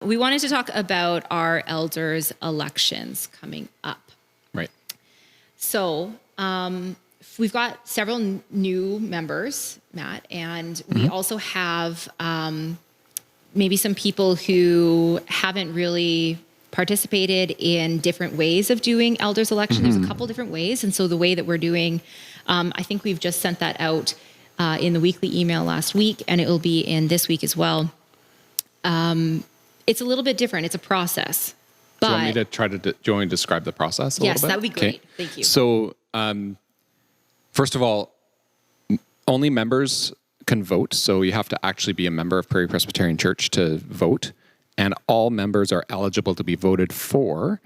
We wanted to talk about our elders' elections coming up. Right. So we've got several new members, Matt, and we also have maybe some people who haven't really participated in different ways of doing elders' election. There's a couple different ways. And so the way that we're doing, I think we've just sent that out in the weekly email last week, and it will be in this week as well. It's a little bit different. It's a process. Do you want me to try to do you want me to describe the process a little bit? Yes, that would be great. Okay. Thank you. So, first of all, only members can vote. So you have to actually be a member of Prairie Presbyterian Church to vote. And all members are eligible to be voted for,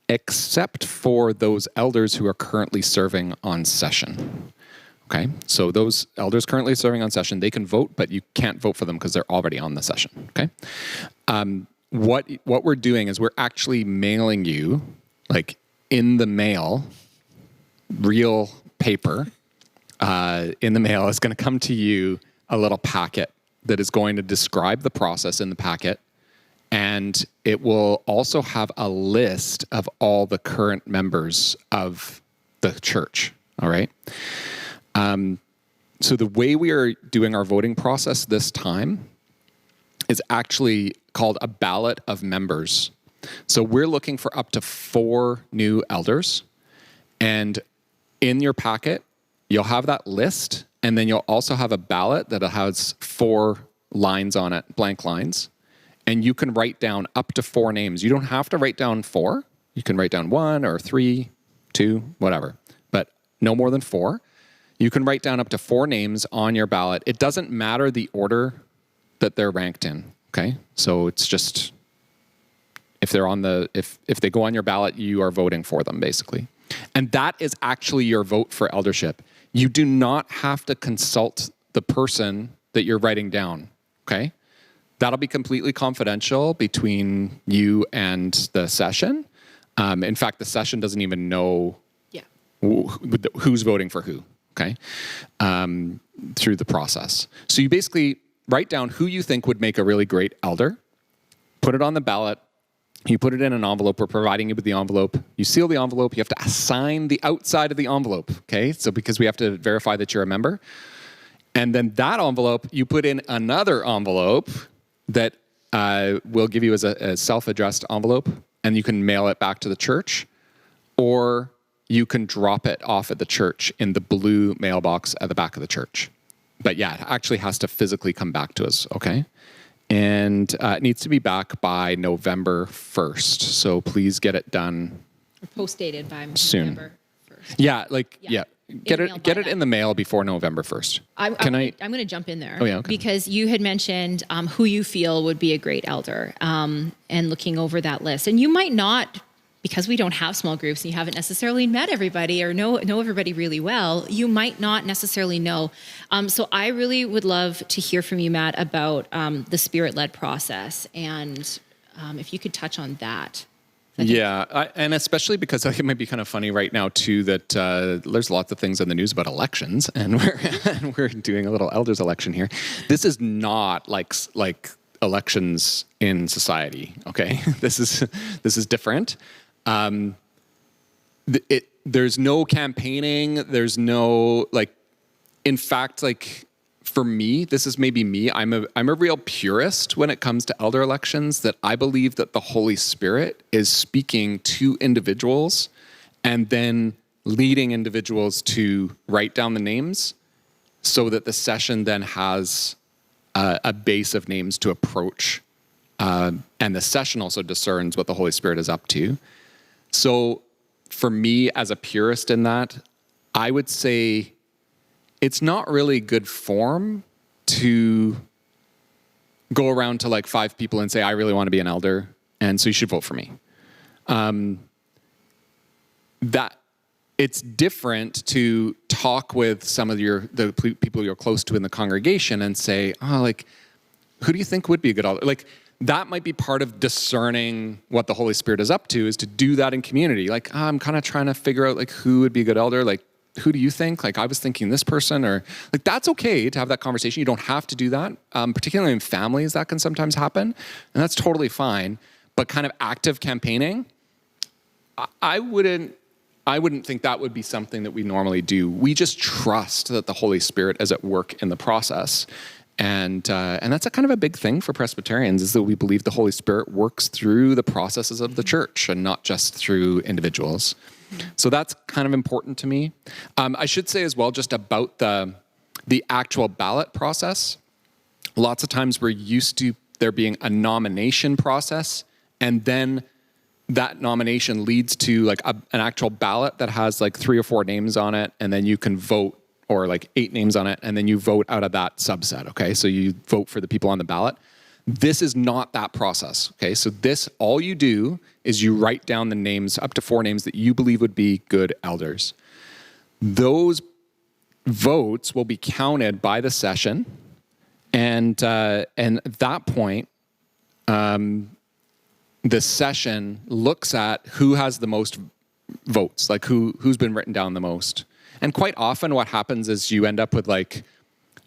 except for those elders who are currently serving on session. Okay, so those elders currently serving on session, they can vote, but you can't vote for them because they're already on the session. Okay, what we're doing is we're actually mailing you, like in the mail, real paper in the mail is going to come to you a little packet that is going to describe the process in the packet, and it will also have a list of all the current members of the church. All right. So the way we are doing our voting process this time is actually called a ballot of members. So we're looking for up to 4 new elders. And in your packet, you'll have that list. And then you'll also have a ballot that has 4 lines on it, blank lines. And you can write down up to 4 names. You don't have to write down 4. You can write down 1 or 3, 2, whatever. But no more than 4. You can write down up to 4 names on your ballot. It doesn't matter the order that they're ranked in, okay? So it's just, if they're on the, if they go on your ballot, you are voting for them, basically. And that is actually your vote for eldership. You do not have to consult the person that you're writing down, okay? That'll be completely confidential between you and the session. In fact, the session doesn't even know who's voting for who. Okay, through the process. So you basically write down who you think would make a really great elder, put it on the ballot, you put it in an envelope. We're providing you with the envelope. You seal the envelope. You have to assign the outside of the envelope, okay? So because we have to verify that you're a member. And then that envelope, you put in another envelope that we'll give you as a self-addressed envelope, and you can mail it back to the church, or you can drop it off at the church in the blue mailbox at the back of the church. But yeah, it actually has to physically come back to us, okay? And it needs to be back by November 1st. So please get it done. Post-dated by soon. November 1st. Yeah. Get it in the mail before November 1st. I'm going to jump in there. Oh, yeah, okay. Because you had mentioned who you feel would be a great elder, and looking over that list. And you might not, because we don't have small groups and you haven't necessarily met everybody or know everybody really well, you might not necessarily know. So I really would love to hear from you, Matt, about the Spirit-led process. And if you could touch on that. Yeah, and especially because I think it might be kind of funny right now, too, that there's lots of things in the news about elections, and we're doing a little elders election here. This is not like elections in society, okay? This is different. There's no campaigning. There's no, in fact, for me, this is maybe me. I'm a real purist when it comes to elder elections, that I believe that the Holy Spirit is speaking to individuals and then leading individuals to write down the names so that the session then has a base of names to approach. And the session also discerns what the Holy Spirit is up to. So for me, as a purist in that, I would say it's not really good form to go around to 5 people and say, I really want to be an elder, and so you should vote for me. That it's different to talk with some of the people you're close to in the congregation and say, who do you think would be a good elder? That might be part of discerning what the Holy Spirit is up to, is to do that in community. I'm kind of trying to figure out who would be a good elder. who do you think? Like, I was thinking this person, or like, that's okay to have that conversation. You don't have to do that. Particularly in families, that can sometimes happen, and that's totally fine. But kind of active campaigning, I wouldn't think that would be something that we normally do. We just trust that the Holy Spirit is at work in the process. And that's a kind of a big thing for Presbyterians, is that we believe the Holy Spirit works through the processes of the church and not just through individuals. So that's kind of important to me. I should say as well, just about the actual ballot process. Lots of times we're used to there being a nomination process, and then that nomination leads to like an actual ballot that has like 3 or 4 names on it, and then you can vote, or like 8 names on it, and then you vote out of that subset, okay? So you vote for the people on the ballot. This is not that process, okay? So this, all you do is you write down the names, up to 4 names that you believe would be good elders. Those votes will be counted by the session, and at that point, the session looks at who has the most votes, like who's been written down the most. And quite often what happens is you end up with like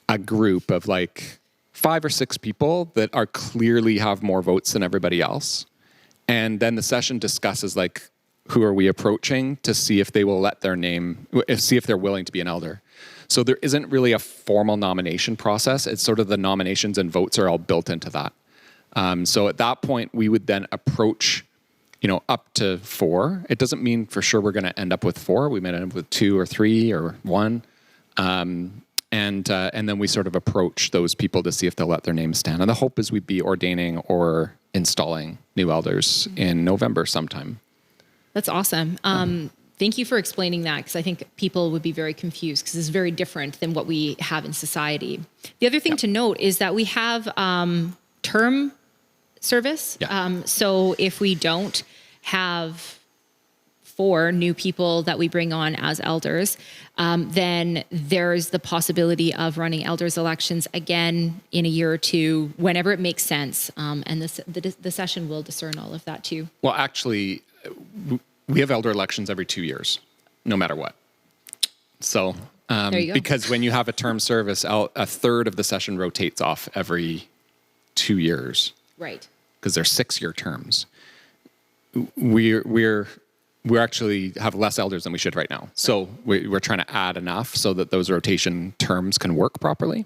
a group of like 5 or 6 people that are clearly have more votes than everybody else. And then the session discusses like, who are we approaching to see if they will let their name, see if they're willing to be an elder. So there isn't really a formal nomination process. It's sort of the nominations and votes are all built into that. So at that point, we would then approach, up to 4. It doesn't mean for sure we're going to end up with 4. We might end up with 2 or 3 or 1. And then we sort of approach those people to see if they'll let their names stand. And the hope is we'd be ordaining or installing new elders in November sometime. That's awesome. Thank you for explaining that, because I think people would be very confused, because it's very different than what we have in society. The other thing to note is that we have term service. Yeah. So if we don't have 4 new people that we bring on as elders, then there's the possibility of running elders elections again in a year or 2, whenever it makes sense. And the session will discern all of that too. Well, actually, we have elder elections every 2 years, no matter what. So, there you go. Because when you have a term service, a third of the session rotates off every 2 years. Right. Because they're 6-year terms. We actually have less elders than we should right now. So we're trying to add enough so that those rotation terms can work properly.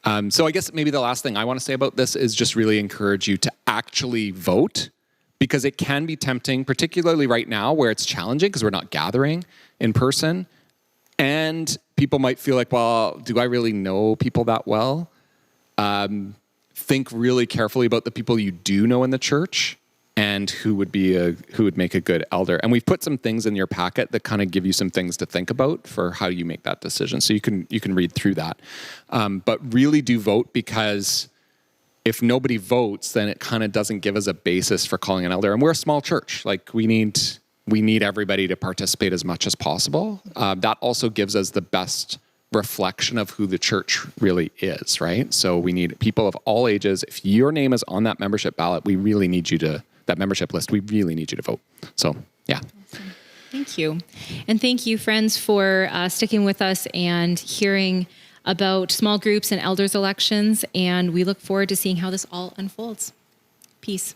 So I guess maybe the last thing I want to say about this is just really encourage you to actually vote, because it can be tempting, particularly right now where it's challenging because we're not gathering in person. And people might feel like, well, do I really know people that well? Think really carefully about the people you do know in the church and who would make a good elder. And we've put some things in your packet that kind of give you some things to think about for how you make that decision. So you can read through that. But really do vote, because if nobody votes, then it kind of doesn't give us a basis for calling an elder. And we're a small church. Like we need everybody to participate as much as possible. That also gives us the best reflection of who the church really is, right? So we need people of all ages. If your name is on that membership ballot, we really need you to, that membership list, we really need you to vote. So, yeah. Awesome. Thank you. And thank you, friends, for sticking with us and hearing about small groups and elders elections. And we look forward to seeing how this all unfolds. Peace.